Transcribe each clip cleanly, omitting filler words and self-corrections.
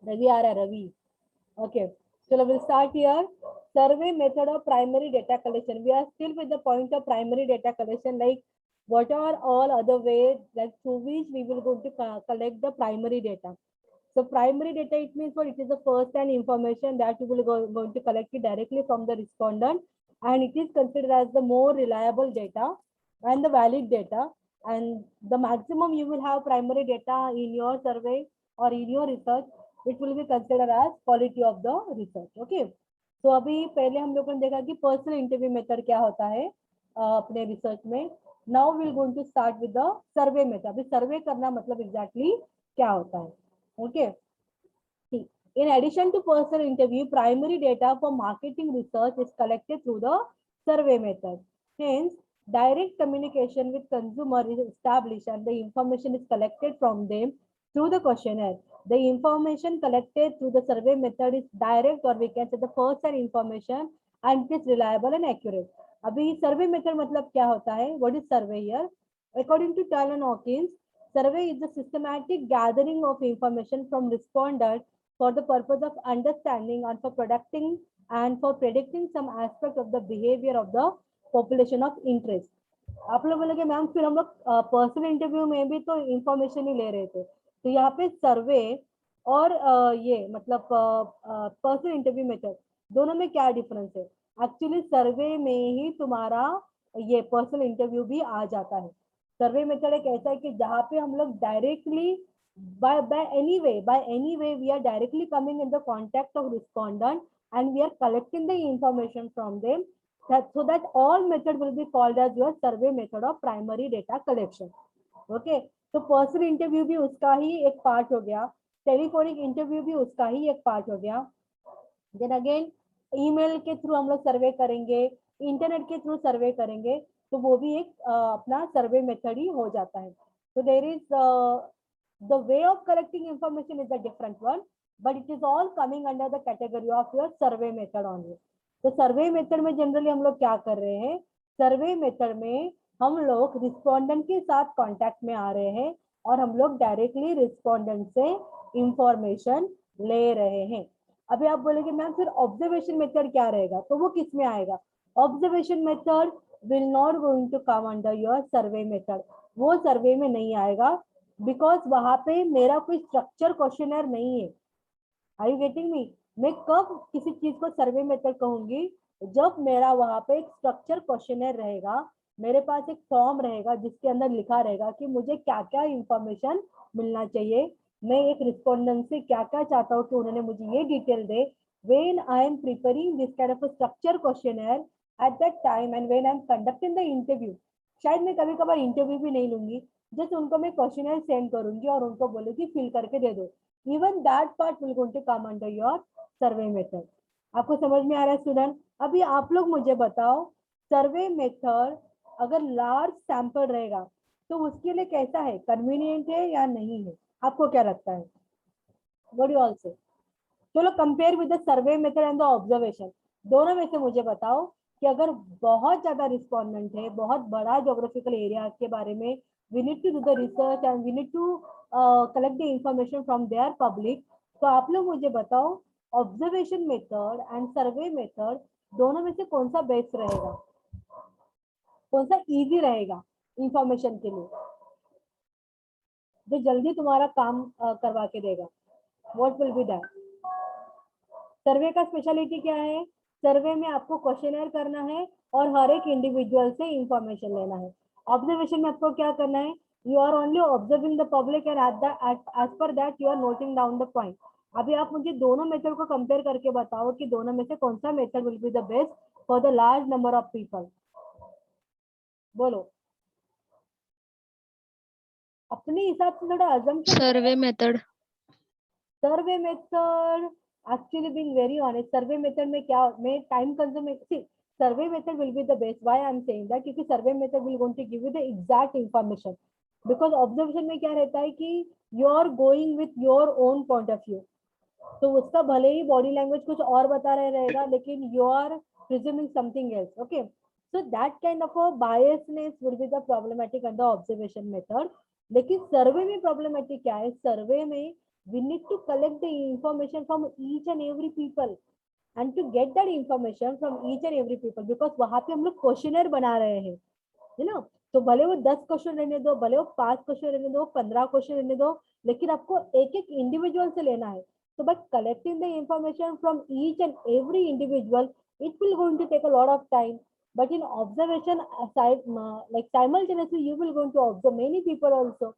रवि आ रहा है, Ravi. Okay, so we'll start here. Survey method of primary data collection. We are still with the point of primary data collection, like what are all other ways like through which we will going to collect the primary data. So primary data, it means what? It is the first-hand information that you will going to collect it directly from the respondent, and it is considered as the more reliable data and the valid data. And the maximum you will have primary data in your survey or in your research, it will be considered as quality of the research. Okay. तो अभी पहले हम लोगों ने देखा कि personal interview method क्या होता है अपने रिसर्च में. Now will going to start with the survey method. अभी सर्वे करना मतलब एग्जैक्टली क्या होता है. Okay. In addition to personal interview, primary data for marketing research is collected through the survey method. Hence, direct communication with consumer is established and the information is collected from them through the questionnaire. The information collected through the survey method is direct, or we can say the first-hand information, and it is reliable and accurate. अभी survey method मतलब क्या होता है? What is survey here? According to Tal and Hawkins, survey is the systematic gathering of information from respondents for the purpose of understanding and for predicting some aspect of the behavior of the population of interest. आप लोग बोले कि ma'am फिर हम लोग personal interview में भी तो इंफॉर्मेशन ही ले रहे थे, तो यहाँ पे सर्वे और ये मतलब पर्सनल इंटरव्यू मेथड दोनों में क्या डिफरेंस है. एक्चुअली सर्वे में ही तुम्हारा ये पर्सनल इंटरव्यू भी आ जाता है. सर्वे मेथड एक ऐसा है कि जहाँ पे हम लोग directly by any way we are directly coming in the contact of respondent and we are collecting the information from them, so that all method will be called as your survey method of primary data collection. Okay, तो personal interview भी उसका ही एक part हो गया, telephonic interview भी उसका ही एक part हो गया. देन अगेन ईमेल के थ्रू हम लोग सर्वे करेंगे, इंटरनेट के थ्रू सर्वे करेंगे, तो वो भी एक अपना सर्वे मेथड ही हो जाता है. तो there is the way of collecting information is a different one, but it is all coming under the category of your survey method only. तो सर्वे मेथड में जनरली हम लोग क्या कर रहे हैं, सर्वे मेथड में हम लोग रिस्पोंडेंट के साथ कांटेक्ट में आ रहे हैं और हम लोग डायरेक्टली रिस्पोंडेंट से इंफॉर्मेशन ले रहे हैं. अभी आप बोलेंगे मैम फिर ऑब्जर्वेशन मेथड क्या रहेगा, तो वो किस में आएगा. Observation method will not going to come under your survey method. वो सर्वे में नहीं आएगा, बिकॉज वहां पे मेरा कोई स्ट्रक्चर क्वेश्चनर नहीं है. Are you getting me. मैं कब किसी चीज को सर्वे मेथड कहूंगी, जब मेरा वहां पे एक स्ट्रक्चर क्वेश्चनर रहेगा, मेरे पास एक फॉर्म रहेगा जिसके अंदर लिखा रहेगा कि मुझे क्या क्या इंफॉर्मेशन मिलना चाहिए, मैं एक रिस्पोंडेंट से क्या क्या चाहता हूँ कि उन्होंने मुझे ये डिटेल दे. When I am preparing this kind of a structure questionnaire at that time and when I am conducting the interview, शायद मैं कभी कभार इंटरव्यू भी नहीं लूंगी, जस्ट उनको मैं क्वेश्चनर सेंड करूंगी और उनको बोलूंगी फिल करके दे दो. Even that part will going to come under your survey method. आपको समझ में आ रहा है स्टूडेंट. अभी आप लोग मुझे बताओ, सर्वे मेथड अगर लार्ज सैंपल रहेगा तो उसके लिए कैसा है, कन्वीनियंट है या नहीं है, आपको क्या लगता है. व्हाट यू ऑल से. चलो compare with the survey method and the observation, दोनों में से मुझे बताओ कि अगर बहुत ज्यादा रिस्पोंडेंट है, बहुत बड़ा ज्योग्राफिकल एरिया के बारे में, we need to do the research and we need to collect the information from their public, तो आप लोग मुझे बताओ observation method and survey method दोनों में से कौन सा बेस्ट रहेगा, कौन सा इजी रहेगा इंफॉर्मेशन के लिए, जो जल्दी तुम्हारा काम करवा के देगा. What will be that. Survey का स्पेशलिटी क्या है, सर्वे में आपको क्वेश्चनर करना है और हर एक इंडिविजुअल से इंफॉर्मेशन लेना है. ऑब्जर्वेशन में आपको क्या करना है, you are only observing the public and as per that you are noting down the point. अभी आप मुझे दोनों मेथड को कंपेयर करके बताओ कि दोनों में से कौन सा method will be the best for the large number of people. बोलो अपने हिसाब से थोड़ा assumption. Survey method. Survey method actually being very honest, survey method में क्या, मैं time consuming, survey method will be the best. Why I am saying that, क्योंकि survey method will going to give you the exact information. Because observation में क्या रहता है कि you are going with your own point of view, तो उसका भले ही body language कुछ और बता रहे रहेगा, लेकिन you are presuming something else. Okay, so that kind of a biasness will be the problematic under observation method. लेकिन सर्वे में प्रॉब्लमेटिक क्या है, सर्वे में We need to collect the information from each and every people and to get that information from each and every people, because वहां पे हम लोग questionnaire बना रहे हैं, है ना। तो भले वो 10 क्वेश्चन रहने दो, भले वो 5 क्वेश्चन रहने दो, 15 क्वेश्चन रहने दो, लेकिन आपको एक एक इंडिविजुअल से लेना है. So by collecting the information from each and every individual, it will going to take a lot of time. But in observation aside, like simultaneously, you will going to observe many people also.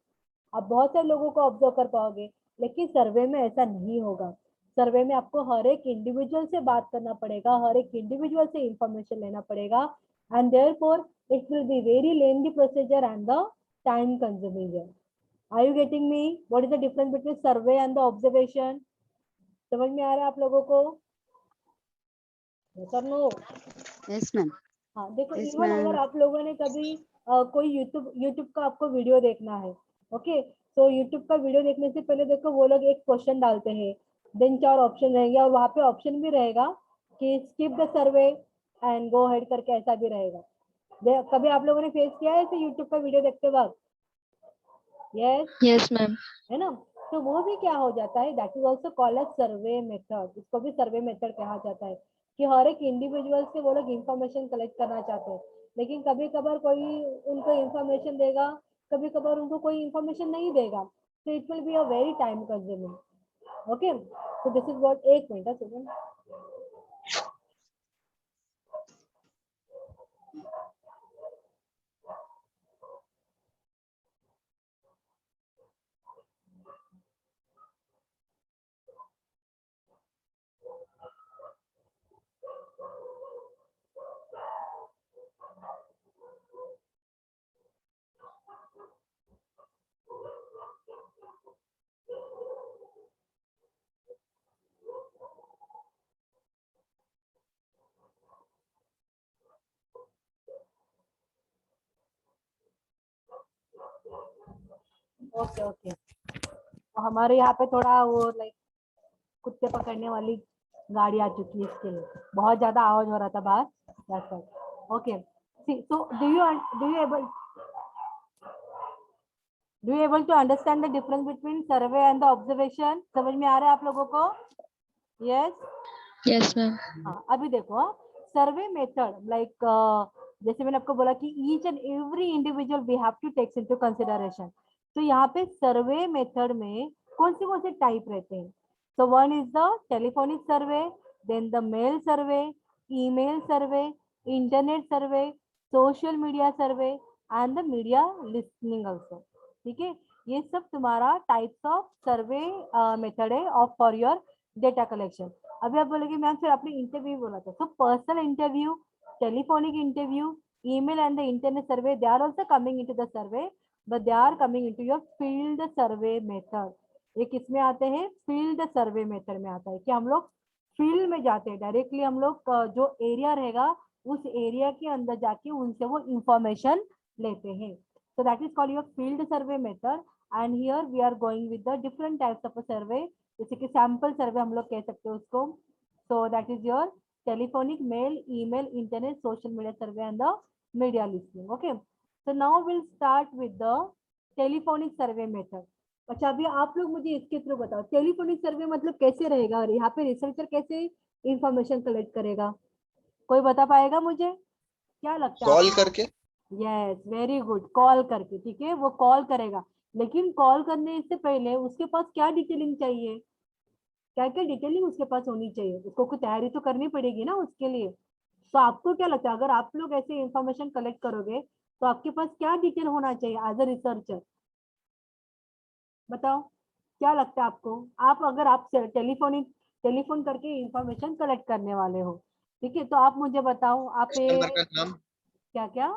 आप बहुत सारे लोगों को observe कर पाओगे, लेकिन survey में ऐसा नहीं होगा. सर्वे में आपको हर एक इंडिविजुअल से बात करना पड़ेगा, हर एक इंडिविजुअल से इंफॉर्मेशन लेना पड़ेगा, and therefore it will be very lengthy procedure and the time consuming. Are you getting me? What is the difference between survey and the observation? समझ में आ रहा है आप लोगों को? Sir no? Yes ma'am. हाँ देखो, Yes, इवन ma'am. अगर आप लोगों ने कभी कोई यूट्यूब का आपको वीडियो देखना है, ओके, तो यूट्यूब का वीडियो देखने से पहले देखो वो लोग एक क्वेश्चन डालते हैं, देन 4 ऑप्शन रहेंगे, और वहां पे ऑप्शन भी रहेगा कि skip the survey and go head करके, ऐसा भी रहेगा. कभी आप लोगों ने फेस किया है ऐसे यूट्यूब का वीडियो देखते वक्त? यस. Yes ma'am. है ना. तो वो भी क्या हो जाता है, that is also called as survey method. इसको भी सर्वे मेथड कहा जाता है कि हर एक इंडिविजुअल से वो लोग इंफॉर्मेशन कलेक्ट करना चाहते हैं, लेकिन कभी कभार कोई उनको इंफॉर्मेशन देगा, कभी कभार उनको कोई इंफॉर्मेशन नहीं देगा. तो it will be a very time consuming. Okay, so this is what. एक मिनट सुन. ओके ओके, तो हमारे यहाँ पे थोड़ा वो लाइक कुत्ते पकड़ने वाली गाड़ी आ चुकी है, इसके लिए बहुत ज्यादा आवाज हो रहा था बाहर. That's all. Okay. See, so do you able to understand the difference between survey and the observation? समझ में आ रहा है आप लोगों को? Yes. Yes ma'am. हाँ, अभी देखो सर्वे मेथड लाइक जैसे मैंने आपको बोला कि each and every individual we have to takes into consideration. तो यहाँ पे सर्वे मेथड में कौन से टाइप रहते हैं? So one is the telephonic survey, then the mail survey, email survey, internet survey, social media survey and the media listening also. ठीक है, ये सब तुम्हारा टाइप्स ऑफ सर्वे मेथड है of for your data collection. अभी आप बोलोगे ma'am फिर आपने इंटरव्यू बोला था, तो personal interview, telephonic interview, email and the internet survey, they are also coming into the survey, but they are coming into your field survey method. ये किसमें आते हैं? फील्ड सर्वे मेथड में आता है कि हम लोग फील्ड में जाते हैं डायरेक्टली, हम लोग जो एरिया रहेगा उस एरिया के अंदर जाके उनसे वो इंफॉर्मेशन लेते हैं. So that is called your field survey method, and here we are going with the different types of a survey, जैसे कि सैंपल सर्वे हम लोग कह सकते हैं उसको. So that is your telephonic, mail, email, internet, social media survey and the media listening. Okay, so now we'll start with the telephonic survey method. अच्छा, अभी आप लोग मुझे इसके थ्रू बताओ टेलीफोनिक सर्वे मतलब कैसे रहेगा और यहाँ पे रिसर्चर कैसे इंफॉर्मेशन कलेक्ट करेगा? कोई बता पाएगा मुझे? क्या लगता है? कॉल करके. यस, वेरी गुड, कॉल करके. ठीक है, वो कॉल करेगा, लेकिन कॉल करने से पहले उसके पास क्या डिटेलिंग चाहिए? क्या क्या डिटेलिंग उसके पास होनी चाहिए? उसको कुछ तैयारी तो करनी पड़ेगी ना उसके लिए. तो आपको क्या लगता है अगर आप लोग ऐसे इंफॉर्मेशन कलेक्ट करोगे तो आपके पास क्या डिटेल होना चाहिए एज अ रिसर्चर? बताओ, क्या लगता है आपको? आप अगर आप टेलीफोन करके इंफॉर्मेशन कलेक्ट करने वाले हो, ठीक है, तो आप मुझे बताओ आप कस्टमर का नाम. क्या क्या?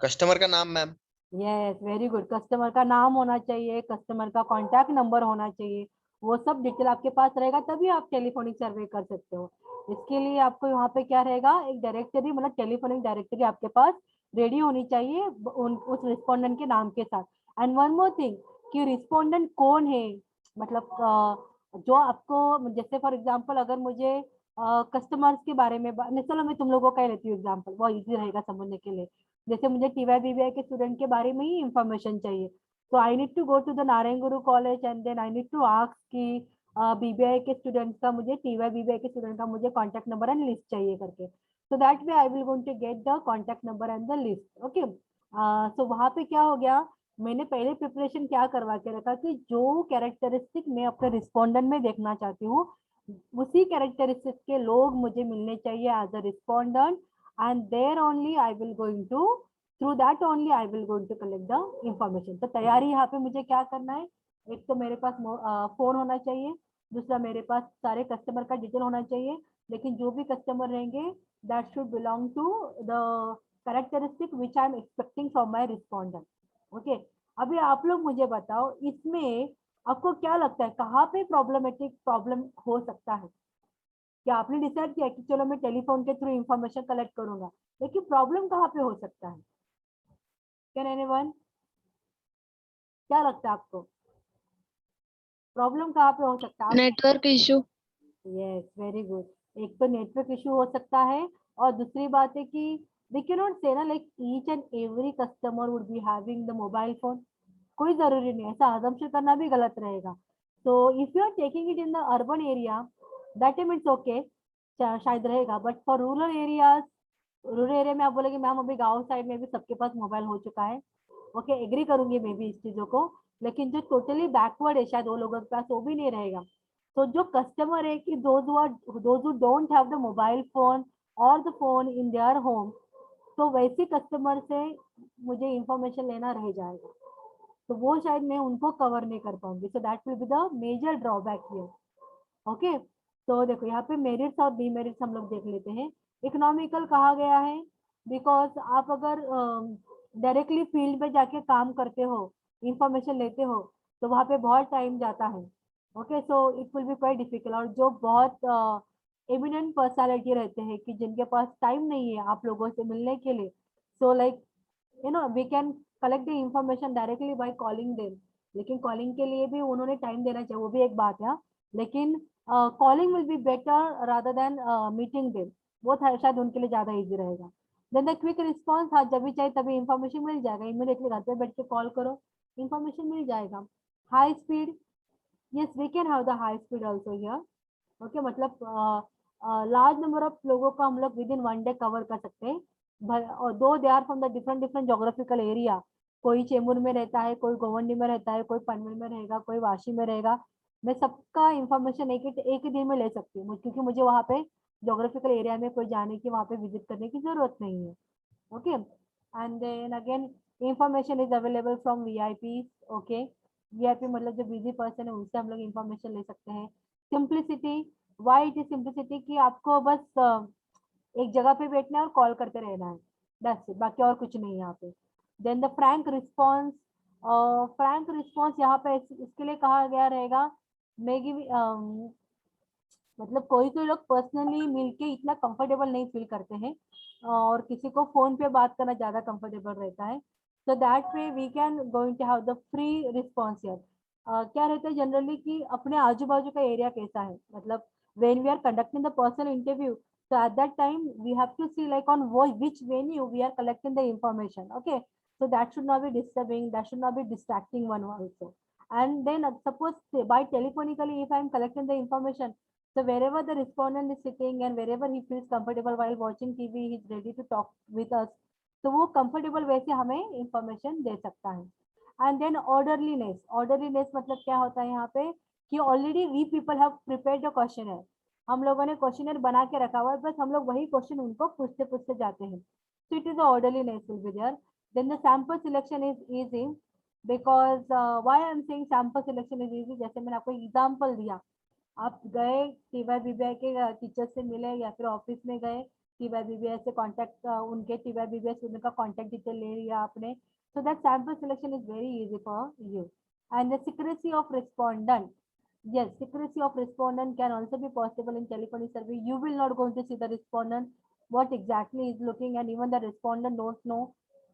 कस्टमर का नाम ma'am. Yes, very good. Customer का नाम होना चाहिए, कस्टमर का कॉन्टैक्ट नंबर होना चाहिए, वो सब डिटेल आपके पास रहेगा तभी आप टेलीफोनिक सर्वे कर सकते हो. इसके लिए आपको यहाँ पे क्या रहेगा, एक डायरेक्टरी मतलब टेलीफोनिक डायरेक्टरी आपके पास रेडी होनी चाहिए उस रिस्पोंडेंट के नाम के साथ. एंड वन मोर थिंग कि रिस्पोंडेंट कौन है, मतलब जो आपको, जैसे फॉर एग्जांपल अगर मुझे कस्टमर्स के बारे में चलो मैं तुम लोगों का ही लेती हूँ एग्जांपल, वो इजी रहेगा समझने के लिए. जैसे मुझे टीवाई बीबीआई के स्टूडेंट के बारे में ही इंफॉर्मेशन चाहिए, So I need to go to the Narayan Guru College and then I need to ask कि BBI के स्टूडेंट्स का मुझे TY BBI के स्टूडेंट का मुझे कॉन्टैक्ट नंबर एंड लिस्ट चाहिए करके. So that way I will going to get the contact number and the list. Okay. So वहाँ पे क्या हो गया, मैंने पहले प्रिपरेशन क्या करवा के रखा कि जो कैरेक्टरिस्टिक मैं अपने रिस्पोंडेंट में देखना चाहती हूँ उसी कैरेक्टरिस्टिक के लोग मुझे मिलने चाहिए as a respondent and there only I will going to through that only I will going to collect the information. तो तैयारी यहाँ पे मुझे क्या करना है, एक तो मेरे पास फोन होना चाहिए, दूसरा मेरे पास सारे कस्टमर का डिटेल होना चाहिए, लेकिन जो भी कस्टमर रहेंगे that should belong to the characteristic which I am expecting from my respondent. Okay. अभी आप लोग मुझे बताओ इसमें आपको क्या लगता है कहाँ पे प्रॉब्लम हो सकता है. क्या आपने डिसाइड किया कि चलो मैं टेलीफोन के थ्रू इंफॉर्मेशन कलेक्ट करूंगा, लेकिन प्रॉब्लम कहाँ पे हो सकता है? कैन एनीवन, क्या लगता है आपको प्रॉब्लम कहाँ पे हो सकता है? Network issue. Yes, very good. एक तो नेटवर्क इशू हो सकता है और दूसरी बात है कि वी कैन नॉट से ना like each and every customer would be having the mobile phone. कोई जरूरी नहीं, ऐसा अजम्पशन करना भी गलत रहेगा. तो if you are taking it in the urban area that time it's okay, शायद रहेगा, बट फॉर रूरल एरिया में आप बोलेंगे मैम अभी गांव साइड में भी सबके पास मोबाइल हो चुका है. ओके, एग्री करूंगी मैं भी इस चीजों को, लेकिन जो टोटली बैकवर्ड है शायद वो लोगों के पास वो भी नहीं रहेगा. तो जो कस्टमर है कि those who don't have the mobile phone or the phone in their home, तो वैसे कस्टमर से मुझे इंफॉर्मेशन लेना रह जाएगा, तो वो शायद मैं उनको कवर नहीं कर पाऊंगी. So that will be the major drawback here. Okay. तो देखो यहाँ पे मेरिट्स और डीमेरिट्स हम लोग देख लेते हैं. इकोनॉमिकल कहा गया है बिकॉज आप अगर डायरेक्टली फील्ड पे जाके काम करते हो, इंफॉर्मेशन लेते हो, तो वहाँ पे बहुत टाइम जाता है. Okay, so it will be quite difficult. और जो बहुत एमिनेंट पर्सनालिटी रहते हैं कि जिनके पास टाइम नहीं है आप लोगों से मिलने के लिए, so like we can collect the information directly by calling them. लेकिन कॉलिंग के लिए भी उन्होंने टाइम देना चाहिए, वो भी एक बात है. लेकिन calling will be better rather than meeting them. वो शायद उनके लिए ज्यादा इजी रहेगा. देन द क्विक रिस्पॉन्स, हाँ जब भी चाहिए तभी इंफॉर्मेशन मिल जाएगा, इमीडिएटली घर पे बैठ के कॉल करो इंफॉर्मेशन मिल जाएगा. High speed, yes we can have the high speed also here. Okay, मतलब लार्ज नंबर ऑफ लोगों का हम लोग within one day cover कर सकते हैं. और दो they are from the different geographical area, कोई चेंबूर में रहता है, कोई गोवंडी में रहता है, कोई पनवेल में रहेगा, कोई वाशी में रहेगा. मैं सबका इंफॉर्मेशन एक ही दिन में ले सकती हूँ क्योंकि मुझे वहाँ पे जोग्राफिकल एरिया में कोई जाने की, वहाँ पे विजिट करने की जरूरत नहीं है. Okay. And then again information is available from VIP. Okay, VIP मतलब जो बिजी पर्सन है उनसे हम लोग इंफॉर्मेशन ले सकते हैं. Simplicity, why it is simplicity कि आपको बस एक जगह पे बैठना है और कॉल करते रहना है, दैट्स इट, बाकी और कुछ नहीं है यहाँ पे. देन द फ्रैंक रिस्पॉन्स यहाँ पे इसके लिए कहा गया रहेगा मैगी मतलब कोई कोई लोग पर्सनली मिलके इतना कंफर्टेबल नहीं फील करते हैं और किसी को फोन पे बात करना ज्यादा कंफर्टेबल रहता है. So that way we can going to have the free response here. क्या रहता है जनरली कि अपने आजू बाजू का एरिया कैसा है, मतलब when we are conducting the personal interview, so at that time we have to see like on which venue we are collecting the information. Okay, so that should not be disturbing, that should not be distracting one also. And then suppose by telephonically if I am collecting the information, so wherever the respondent is sitting and wherever he feels comfortable while watching TV, he is ready to talk with us. तो वो comfortable वैसे हमें information दे सकता है. And then orderliness मतलब क्या होता है यहाँ पे कि already we people have prepared a questionnaire. हम लोगों ने क्वेश्चनर बना के रखा हुआ है, बस हम लोग वही क्वेश्चन उनको पूछते पूछते जाते हैं. So it is a orderliness will be there. Then the sample selection is easy because why I am saying sample selection is easy, जैसे मैंने आपको एग्जाम्पल दिया, आप गए टीवाई बीबीआई के टीचर से मिले या फिर ऑफिस में गए, टीवाई बीबीआई से कांटेक्ट उनके टीवाई बीबीआई स्टूडेंट का कांटेक्ट डिटेल ले लिया आपने. So that sample selection is very easy for you. And the secrecy of respondent, yes, secrecy of respondent can also be possible in telephonic survey. You will not going to see the respondent what exactly is looking, and even the respondent don't know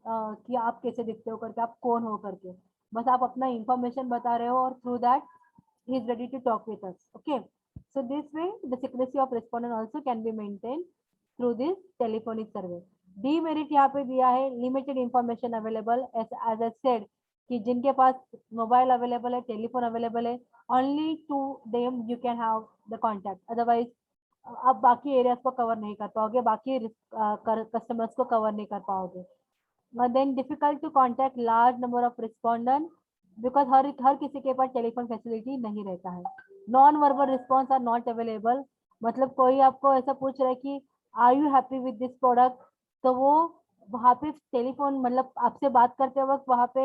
कि आप कैसे दिखते हो करके, आप कौन हो करके, बस आप अपना इंफॉर्मेशन बता रहे हो और through that he is ready to talk with us. Okay, so this way the secrecy of respondent also can be maintained through this telephonic survey. Demerit यहाँ पे दिया है limited information available as I said कि जिनके पास mobile available है, telephone available है, only to them you can have the contact, otherwise आप बाकी एरियाज को कवर नहीं कर पाओगे, बाकी कस्टमर्स को कवर नहीं कर पाओगे। Then difficult to contact large number of respondent, because हर किसी के पास टेलीफोन फैसिलिटी नहीं रहता है। Non verbal response are not available, मतलब कोई आपको ऐसा पूछ रहा है कि are you happy with this product, तो वो वहाँ पे टेलीफोन मतलब आपसे बात करते वक्त वहाँ पे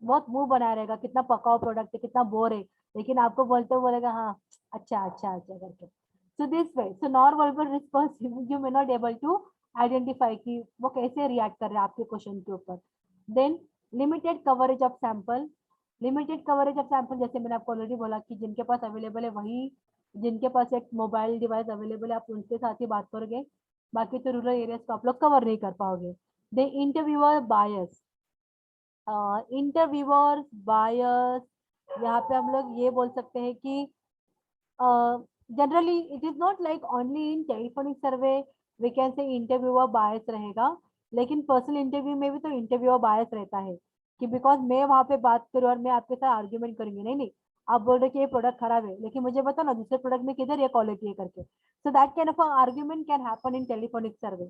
बहुत मुंह बनाया रहेगा, कितना पकाओ प्रोडक्ट है, कितना बोर है, लेकिन आपको बोलते हुए बोलेगा हाँ अच्छा अच्छा अच्छा करके। So this way, so non verbal response you may not able to identify कि वो कैसे रिएक्ट कर रहे हैं आपके क्वेश्चन के ऊपर। Then limited coverage of sample, limited coverage of sample जैसे मैंने आपको ऑलरेडी बोला कि जिनके पास अवेलेबल है वही, जिनके पास एक मोबाइल डिवाइस अवेलेबल है आप उनके साथ ही बात करोगे, बाकी तो रूरल एरियाज को आप लोग कवर नहीं कर पाओगे। दे इंटरव्यूअर बायस, इंटरव्यूअर बायस, यहाँ पे हम लोग ये बोल सकते हैं कि generally it is not like only in telephonic survey we can say interviewer bias रहेगा, लेकिन पर्सनल इंटरव्यू में भी तो इंटरव्यूअर बायस रहता है कि बिकॉज मैं वहां पे बात करूँ और मैं आपके साथ आर्ग्यूमेंट करूंगी, नहीं नहीं आप बोल रहे कि ये प्रोडक्ट खराब है लेकिन मुझे बताओ ना दूसरे प्रोडक्ट में किधर ये क्वालिटी है करके, so that kind of argument can happen in telephonic survey.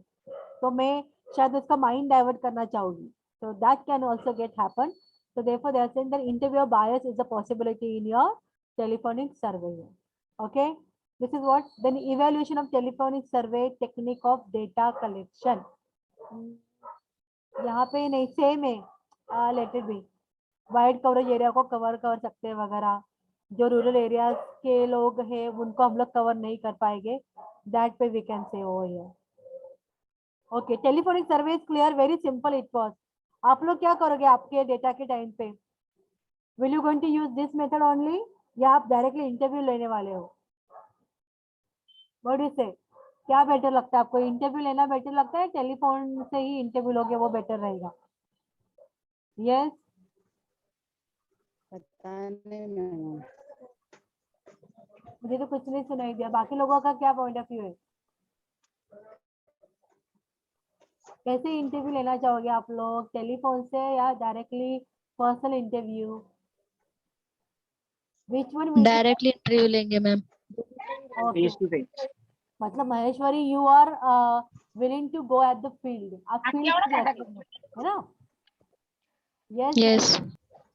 तो मैं शायद उसका माइंड डाइवर्ट करना चाहूंगी, so that can also get happen, so therefore they are saying that interviewer bias is a possibility in your telephonic survey. Okay, this is what then evaluation of telephonic survey technique of data collection, यहाँ पे नहीं same है, let it be, wide coverage area को cover कर सकते हैं वगैरह, जो रूरल एरियाज के लोग हैं उनको हम लोग कवर नहीं कर पाएंगे, दैट पे we can say over here. Okay, telephonic survey is clear, very simple it was. आप लोग क्या करोगे आपके डेटा के टाइम पे, will you going to use this method only या आप डायरेक्टली इंटरव्यू लेने वाले हो? व्हाट डू यू से, क्या बेटर लगता है आपको, इंटरव्यू लेना बेटर लगता है, टेलीफोन से ही इंटरव्यू लोगे वो बेटर रहेगा? यस, पता नहीं मैम। मुझे तो कुछ नहीं सुनाई दिया, बाकी लोगों का क्या पॉइंट ऑफ व्यू है, कैसे इंटरव्यू लेना चाहोगे आप लोग, टेलीफोन से या directly personal interview, which one will directly interview लेंगे मैम। बी, मतलब Maheshwari you are willing to go at the field, आप फील्ड पे जाते हो, है ना? Yes yes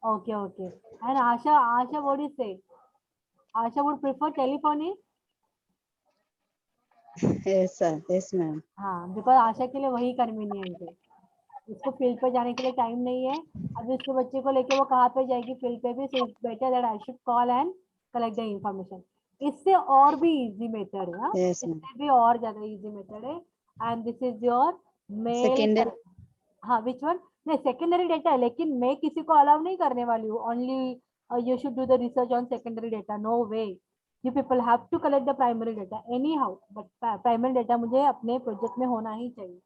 okay okay, and Asha, Asha what is say, Asha would prefer telephonic? Yes sir, yes ma'am. हाँ, because Asha के लिए वही कन्वीनियंट है, उसको फील्ड पे जाने के लिए टाइम नहीं है, अभी उसके बच्चे को लेके वो कहाँ पे जाएगी फील्ड पे भी, so it's better that I should call and collect the information. इससे और भी इजी मेथड है, हाँ यस मैम। इससे भी और ज्यादा इजी मेथड है, and this is your mail. Secondary, हाँ विच वन, नहीं सेकेंडरी डेटा है, लेकिन मैं किसी को अलाउ नहीं करने वाली हूँ, only you should do the research on secondary data, no way, you people have to collect the primary data anyhow, but primary data मुझे अपने प्रोजेक्ट में होना ही चाहिए,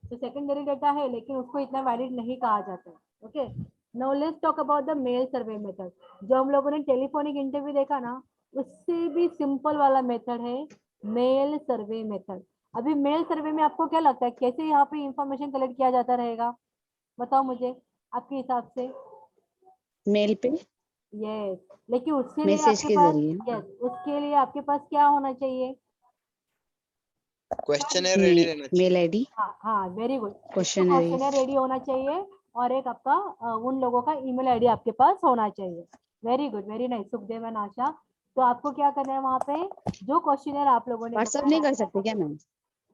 तो सेकेंडरी डेटा है लेकिन उसको इतना वैलिड नहीं कहा जाता है। Okay, now let's talk about the mail survey method, जो हम लोगों ने टेलीफोनिक इंटरव्यू देखा ना, उससे भी सिंपल वाला मेथड है मेल सर्वे मेथड। अभी मेल सर्वे में आपको क्या लगता है कैसे यहाँ पे इंफॉर्मेशन कलेक्ट किया जाता रहेगा, बताओ मुझे आपके हिसाब से? मेल पे यस, लेकिन उसके लिए मैसेज आपके के पास, जरिए यस उसके लिए आपके पास क्या होना चाहिए? क्वेश्चन रेडी रहना चाहिए। मेल आईडी, हाँ हाँ very good, question questionnaire ready होना चाहिए और एक आपका उन लोगों का ईमेल आईडी आपके पास होना चाहिए। Very good, very nice Sukhdev and Asha. तो आपको क्या करना है वहाँ पे, जो क्वेश्चनर आप लोगों ने व्हाट्सएप नहीं कर सकते क्या मैम?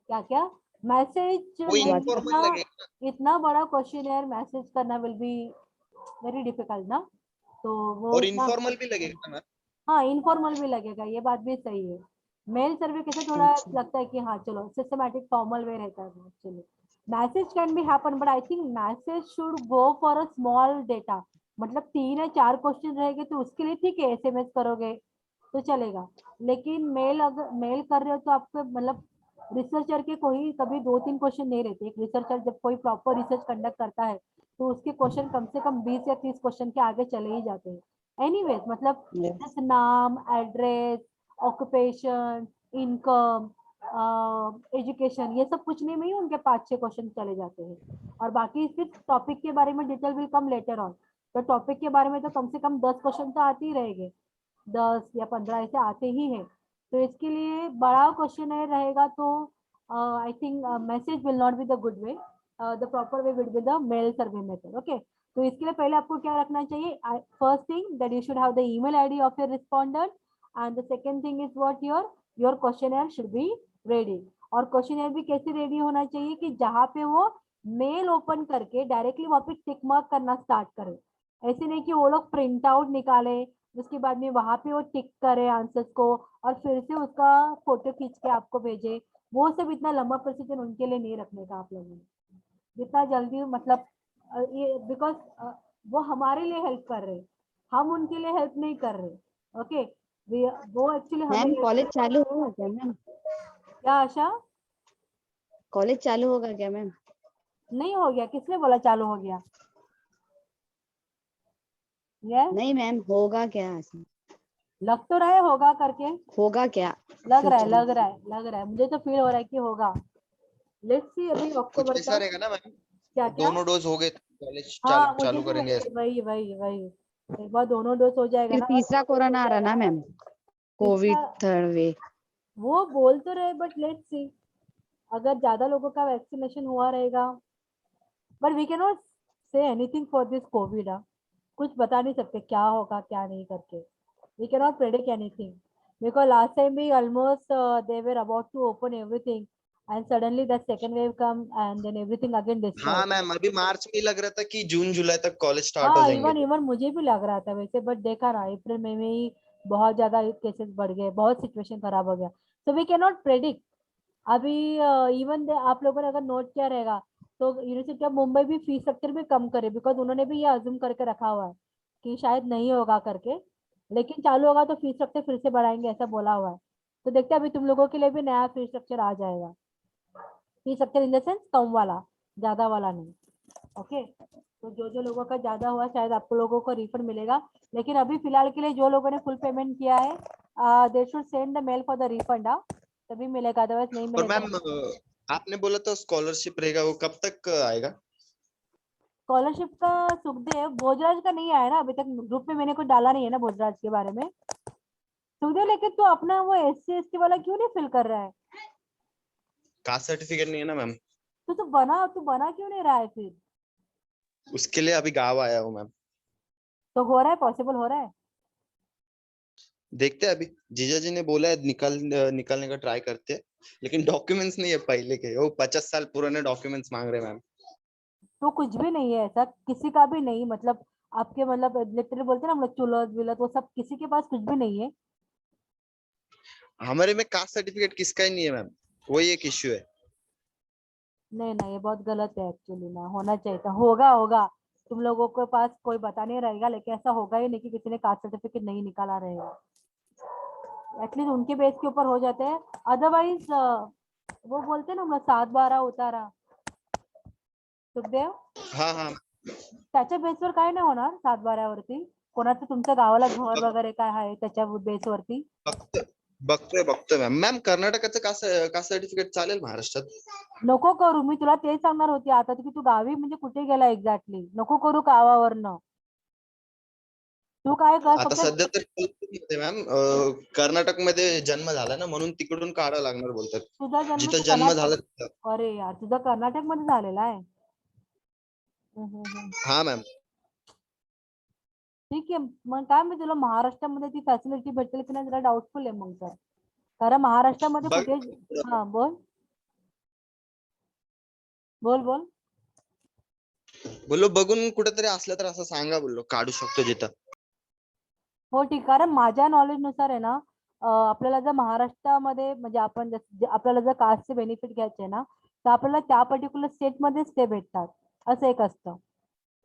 क्या क्या मैसेज, वो नहीं इनफॉर्मल इतना लगेगा। इतना बड़ा क्वेश्चनर मैसेज करना विल बी वेरी डिफिकल्ट ना, तो वो और इतना, इनफॉर्मल भी लगेगा ना। हाँ इनफॉर्मल भी लगेगा, ये बात भी सही है। मेल सर्वे कैसे थोड़ा अच्छा। लगता है कि हाँ चलो सिस्टमैटिक फॉर्मल वे रहता है actually. Message can be happen but I think message should go for a small data, मतलब 3 या 4 क्वेश्चन रहेंगे तो उसके लिए ठीक है, एसएमएस करोगे तो चलेगा, लेकिन मेल अगर मेल कर रहे हो तो आपको मतलब रिसर्चर के कोई कभी 2-3 क्वेश्चन नहीं रहते, एक रिसर्चर जब कोई प्रॉपर रिसर्च कंडक्ट करता है तो उसके क्वेश्चन कम से कम 20 या 30 क्वेश्चन के आगे चले ही जाते हैं। एनीवेज मतलब Yes. जैसे नाम, एड्रेस, ऑक्यूपेशन, इनकम, एजुकेशन, ये सब पूछने में ही उनके 5-6 क्वेश्चन चले जाते हैं, और बाकी फिर टॉपिक के बारे में detail will come later on. तो टॉपिक के बारे में तो कम से कम 10 क्वेश्चन तो आते ही रहेंगे, 10 या 15 ऐसे आते ही हैं। तो इसके लिए बड़ा क्वेश्चन रहेगा तो I think message will not be the good way, the proper way will be the mail survey method. Okay, तो इसके लिए पहले आपको क्या रखना चाहिए? First thing that you should have the email ID of your respondent, and the second thing is what your questionnaire should be ready. और questionnaire भी कैसे रेडी होना चाहिए कि जहाँ पे वो मेल ओपन करके डायरेक्टली वहाँ पे टिक मार्क करना स्टार्ट करे। ऐसे नहीं कि वो लोग प्रिंट आउट निकाले, उसके बाद में वहां पे वो टिक करे आंसर्स को और फिर से उसका फोटो खींच के आपको भेजे। वो सब इतना लंबा प्रोसीजर उनके लिए नहीं रखने का आप लोगों ने, जितना जल्दी मतलब ये बिकॉज वो हमारे लिए हेल्प कर रहे, हम उनके लिए हेल्प नहीं कर रहे। ओके, वो एक्चुअली हमें मैम help कॉलेज कर- चालू होगा क्या मैम? क्या आशा? कॉलेज चालू होगा क्या मैम? नहीं हो गया? किसने बोला चालू हो गया? यस, नहीं मैम, होगा क्या ऐसा? लग तो रहा है होगा करके, होगा क्या? लग रहा है फ्यूचर में? लग रहा है लग रहा है, मुझे तो फील हो रहा है कि होगा। लेट्स सी अभी कुछ अक्टूबर ऐसा तक। रहेगा ना मैम, क्या क्या? दोनों डोज हो गए तो कॉलेज हाँ मुझे चालू भी करेंगे। वही वही वही, एक बार दोनों डोज हो जाएगा फिर ना, तीसरा कोरोना आ रहा ना मैम, कोविड तीसरा थर्ड वे। वो बोल तो रहे, बट लेट्स सी अगर ज्यादा लोगों का वैक्सीनेशन हुआ रहेगा। But we can not say anything for this COVID. कुछ बता नहीं सकते क्या होगा क्या नहीं करके, we can not predict anything, because last time भी almost they were about to open everything and suddenly the second wave come and then everything again हाँ डिस्ट्रॉयड। मैम, अभी मार्च में ही लग रहा था कि जून जुलाई तक कॉलेज स्टार्ट हो हाँ जाएंगे। इवन इवन मुझे भी लग रहा था वैसे, बट देखा ना अप्रैल में ही बहुत ज्यादा केसेस बढ़ गए, बहुत सिचुएशन खराब हो गया। So we can not predict अभी। इवन आप लोगों ने अगर नोट किया रहेगा तो यूनिवर्सिटी ऑफ मुंबई भी फीस स्ट्रक्चर भी कम करे, बिकॉज उन्होंने भी ये अज्यूम करके रखा हुआ है कि शायद नहीं होगा करके, लेकिन चालू होगा तो फीस स्ट्रक्चर फिर से बढ़ाएंगे ऐसा बोला हुआ है। तो देखते हैं अभी तुम लोगों के लिए भी नया फीस स्ट्रक्चर आ जाएगा, fees structure in the sense कम वाला, ज्यादा वाला नहीं। ओके, तो जो जो लोगों का ज्यादा हुआ शायद आपको लोगों को रिफंड मिलेगा, लेकिन अभी फिलहाल के लिए जो लोगों ने फुल पेमेंट किया है they should send the mail for the refund, तभी मिलेगा, अदरवाइज नहीं और मिलेगा। मैम आपने बोला था स्कॉलरशिप रहेगा, वो कब तक आएगा? स्कॉलरशिप का सुखदेव भोजराज का नहीं आया ना अभी तक, ग्रुप में मैंने कुछ डाला नहीं है ना भोजराज के बारे में। सुखदेव लेकिन तू अपना वो SC ST वाला क्यों नहीं फिल कर रहा है? कास्ट सर्टिफिकेट नहीं है ना मैम, तू बना क्यों नहीं रहा है फिर? उसके लिए अभी गाँव आया हूँ मैम। तो हो रहा है, पॉसिबल हो रहा है? देखते हैं, अभी जीजा जी ने बोला है निकलने का ट्राई करते हैं, लेकिन डॉक्यूमेंट्स नहीं है पहले के, वो 50 साल पुराने डॉक्यूमेंट्स मांग रहे हैं मैम। तो कुछ भी नहीं है ऐसा, किसी का भी नहीं, मतलब आपके मतलब लिटरली बोलते हैं ना हम लोग चुलत विलत, वो सब किसी के पास कुछ भी नहीं है। हमारे में कास्ट सर्टिफिकेट किसका ही नहीं है मैम, वही एक इश्यू है। नहीं नहीं, ये बहुत गलत है एक्चुअली ना, होना चाहिए था, होगा होगा, तुम लोगों के पास कोई बता नहीं रहेगा, लेकिन ऐसा होगा ही नहीं कि किसी ने कास्ट सर्टिफिकेट नहीं निकाला रहेगा। एटलीस्ट उनके बेस के ऊपर हो जाते हैं, अदरवाइज वो बोलते हैं ना हम लोग 7-12 उतारा। सुखदेव, हाँ हाँ, त्याच्या बेसवर काय नाही होणार 7-12 वरती, कोणाचं तुमच्या गावाला घर वगैरे काय आहे त्याच्या बेसवरती? बघतोय बघतोय मॅम. मॅम कर्नाटकाचं कास्ट सर्टिफिकेट चालेल महाराष्ट्रात? नको करू, मी तुला तेच सांगणार होती आता, की तू गावी म्हणजे कुठे गेला एक्झॅक्टली, नको करू गावावरनं, तू काय कर आता फक्त सध्या तर मॅम कर्नाटक मध्ये जन्म झाला ना, म्हणून तिकडून काढावं लागणार बोलतात. तुझा जन्म जिथं तू जन्म झाला तिथं. अरे यार तुझा कर्नाटक मध्ये झालेला आहे. हा मॅम. ठीक आहे, मग काय मी तुला महाराष्ट्रामध्ये ती फॅसिलिटी भेटेल की नाही जरा डाऊटफुल आहे मग तर, कारण महाराष्ट्रामध्ये बघ, कुठे हा बोल बोल बोल. बोललो बघून कुठेतरी असलं तर असं सांगा, बोललो काढू शकतो जिथं. हो ठीक, कारण माझ्या नॉलेज नुसार आहे ना आपल्याला जर महाराष्ट्रामध्ये म्हणजे आपण आपल्याला जर कास्टचे बेनिफिट घ्यायचे ना, तर आपल्याला त्या पर्टिक्युलर स्टेटमध्येच ते भेटतात, असं एक असतं.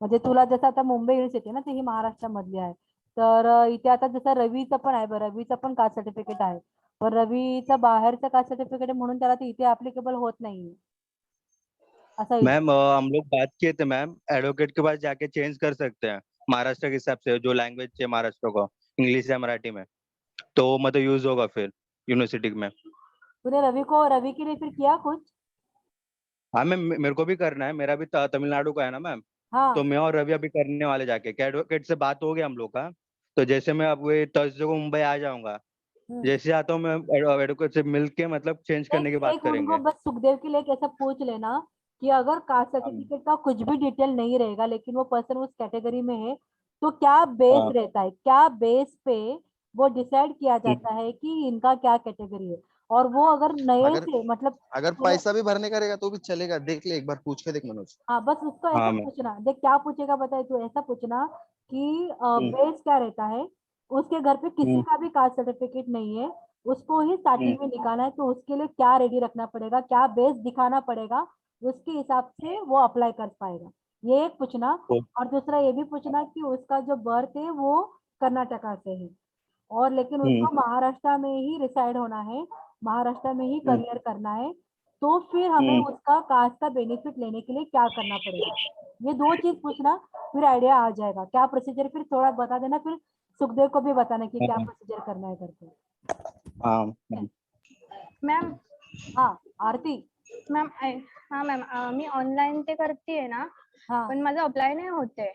म्हणजे तुला जसं आता मुंबई युनिव्हर्सिटी ना, ती ही महाराष्ट्रामधली आहे, तर इथे आता जसं रवीचं पण आहे, बरं रवीचं पण कास्ट सर्टिफिकेट आहे, पण रवीचं बाहेरचं कास्ट सर्टिफिकेट आहे म्हणून त्याला ते इथे ऍप्लिकेबल होत नाही असं. मैम हम लोग बात किए थे मैम, एडवोकेट के पास जाके चेंज कर सकते हैं महाराष्ट्र के हिसाब से, जो लैंग्वेज है महाराष्ट्र को, इंग्लिश या मराठी में, तो मतलब यूज होगा फिर यूनिवर्सिटी में। तूने रवि के लिए फिर किया कुछ? हाँ मैम, मेरे को भी करना है, मेरा भी तमिलनाडु का है ना मैम, हाँ तो मैं और रवि अभी करने वाले जाके एडवोकेट से बात हो गया हम लोग का। तो जैसे मैं अब ये थर्सडे को मुंबई आ जाऊंगा, जैसे आता हूँ मैं एडवोकेट से मिलके मतलब चेंज करने की बात एक उनको करेंगे। बस सुखदेव के लिए कैसा पूछ लेना कि अगर कास्ट हाँ सर्टिफिकेट का कुछ भी डिटेल नहीं रहेगा लेकिन वो पर्सन उस कैटेगरी में है, तो क्या बेस हाँ। रहता है, क्या बेस पे वो डिसाइड किया हम्म, जाता है कि इनका क्या कैटेगरी है। और वो अगर नए अगर से मतलब अगर पैसा भी भरने का रहेगा तो भी चलेगा, देख ले एक बार पूछ के देख मनोज। हाँ बस उसको ऐसा हाँ मैं। पूछना, देख क्या पूछेगा बताए तू, ऐसा पूछना कि हम्म, बेस क्या रहता है, उसके घर पे किसी हम्म, का भी कास्ट सर्टिफिकेट नहीं है, उसको ही हम्म, स्टार्टिंग में निकालना है, तो उसके लिए क्या रेडी रखना पड़ेगा, क्या बेस दिखाना पड़ेगा, उसके हिसाब से वो अप्लाई कर पाएगा। ये एक पूछना। तो, और दूसरा ये भी पूछना कि उसका जो बर्थ है वो कर्नाटका से है, और लेकिन हम्म, उसको महाराष्ट्र में ही रिसाइड होना है, महाराष्ट्र में ही हम्म, करियर करना है, तो फिर हमें हम्म, उसका कास्ट का बेनिफिट लेने के लिए क्या करना पड़ेगा। ये दो चीज पूछना, फिर आइडिया आ जाएगा क्या प्रोसीजर, फिर थोड़ा बता देना, फिर सुखदेव को भी बताना कि क्या हाँ प्रोसीजर करना है करके। हाँ मॅम हाँ आरती। मॅम हा मॅम मी ऑनलाईन ते करतेय ना, हाँ पण माझं अप्लाय नाही होते.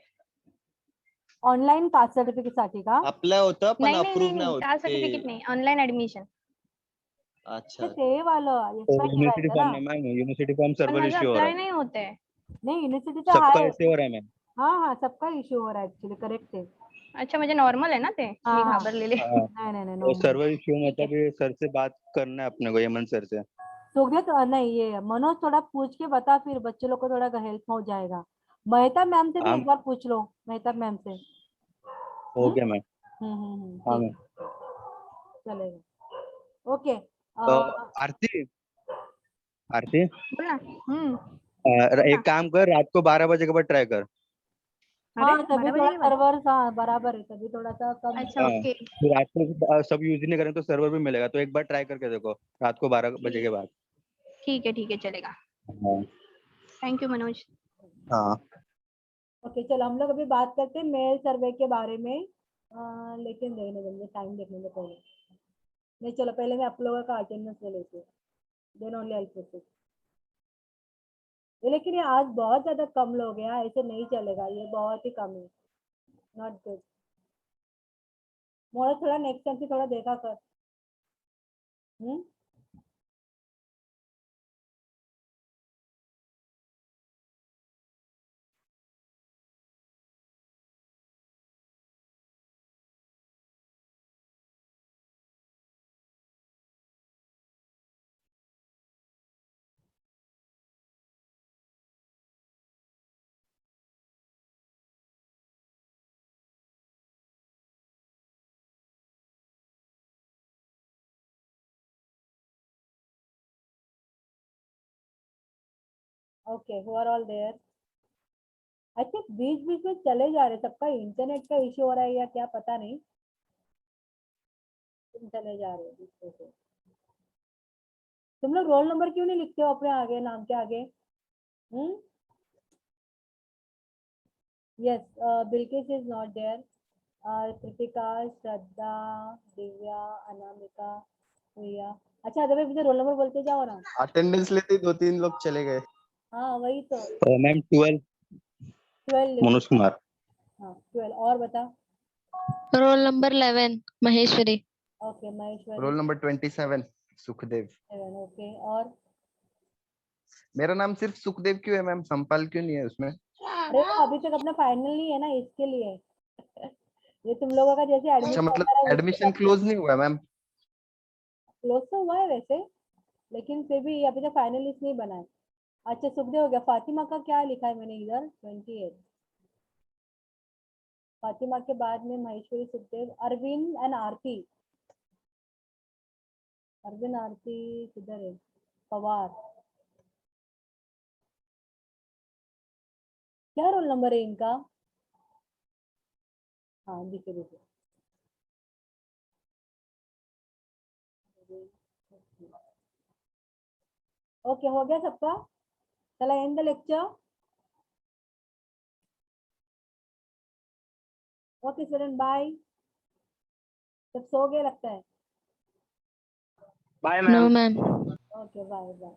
ऑनलाईन कास्ट सर्टिफिकेट साठी का? अप्लाय होतं पण नाही नाही नाही अप्रूव्ह नाही नाही होत कास्ट ते. सर्टिफिकेट नाही, ऑनलाईन ऍडमिशन. अच्छा ते वालं एस तो वाय यूनिवर्सिटी निघायचं फॉर्म ना? नहीं मैम, यूनिवर्सिटी फॉर्म पण सर्वर माझं इश्यू हो रहा अप्लाय है। नाही होते. नहीं यूनिवर्सिटीचा सबका आहे। ऐसे हो रहा है मैम। हाँ हाँ सबका इश्यू हो रहा है एक्चुअली, करेक्ट है। अच्छा म्हणजे नॉर्मल आहे ना ते, हाँ मी हाँ घाबरलेले. हाँ, नहीं नहीं नहीं तो नॉर्मल। सर्वर इश्यू ठीक है. मतलब ये सर से बात करना है अपने को, यमन सर से। सुखदेव नहीं ये मनोज थोड़ा पूछ के बता, फिर बच्चे लोग को थोड़ा हेल्प हो जाएगा। मेहता मैम से भी एक हाँ बार पूछ लो, मेहता मैम से। हो गया मैम। हाँ ठीक मैम। है, चलेगा। ओके तो आरती, आरती बोल ना. बोल ना. एक काम कर, रात को 12 बजे के बाद ट्राई कर। अरे हाँ तभी 12 थोड़ा बजे के बाद. सर्वर हाँ बराबर है, तभी थोड़ा सा कम है। अच्छा हाँ, ओके. फिर रात को सब यूज नहीं करें तो सर्वर भी मिलेगा, तो एक बार ट्राई करके देखो रात को 12 बजे के बाद। ठीक है चलेगा. हाँ थँक्यू मनोज. हाँ ओके चलो हम लोग अभी बात करते हैं मेल सर्वे के बारे में। लेकिन देखने देंगे, टाइम देखने दो पहले। नहीं चलो पहले मैं आप लोगों का अटेंडेंस ले लेती हूँ, देन ओनली आई प्रोसीड। लेकिन ये आज बहुत ज्यादा कम लोग हैं, ऐसे नहीं चलेगा, ये बहुत ही कम है, नॉट गुड। मोड़ा थोड़ा नेक्स्ट टाइम से थोड़ा देखा कर। Hmm okay who are all there. अच्छा बीच बीच में चले जा रहे, सबका इंटरनेट का इश्यू हो रहा है या क्या पता नहीं, तुम चले जा रहे हो बीच में से। तुम लोग रोल नंबर क्यों नहीं लिखते हो अपने आगे, नाम के आगे? Hmm yes Bilkis is not there, Kritika, Shraddha, Divya, Anamika, Priya. अच्छा अगर मुझे रोल नंबर बोलते जाओ ना। अटेंडेंस लेते ही 2-3 लोग चले गए। हाँ वही तो। मैम 12 12 लिख। मनोज कुमार। हाँ 12 और बता। Roll number 11 Maheshwari. Okay Maheshwari. Roll number 27 Sukhdev. 7 okay और। मेरा नाम सिर्फ सुखदेव क्यों है मैम, संपाल क्यों नहीं है उसमें? अरे वो अभी तक अपना फाइनल नहीं है ना, इसके लिए। ये तुम लोगों का जैसे अच्छा एडमिट मतलब वगैरह है, उसके एडमिशन क्लोज नहीं हुआ मैम? क्लोज तो हुआ है वैसे, लेकिन फिर भी अभी तक फाइनल लिस्ट नहीं बना है। अच्छा सुखदेव हो गया, फातिमा का क्या लिखा है मैंने इधर 28। फातिमा के बाद में महेश्वरी, सुखदेव, अरविंद एंड आरती। अरविंद आरती किधर है? पवार। क्या रोल नंबर है इनका? हाँ दिखे दिखे। ओके हो गया सबका, चला and the lecture. Okay student bye. सब सो गए लगता है। Bye no ma'am. Ma'am. Okay bye bye.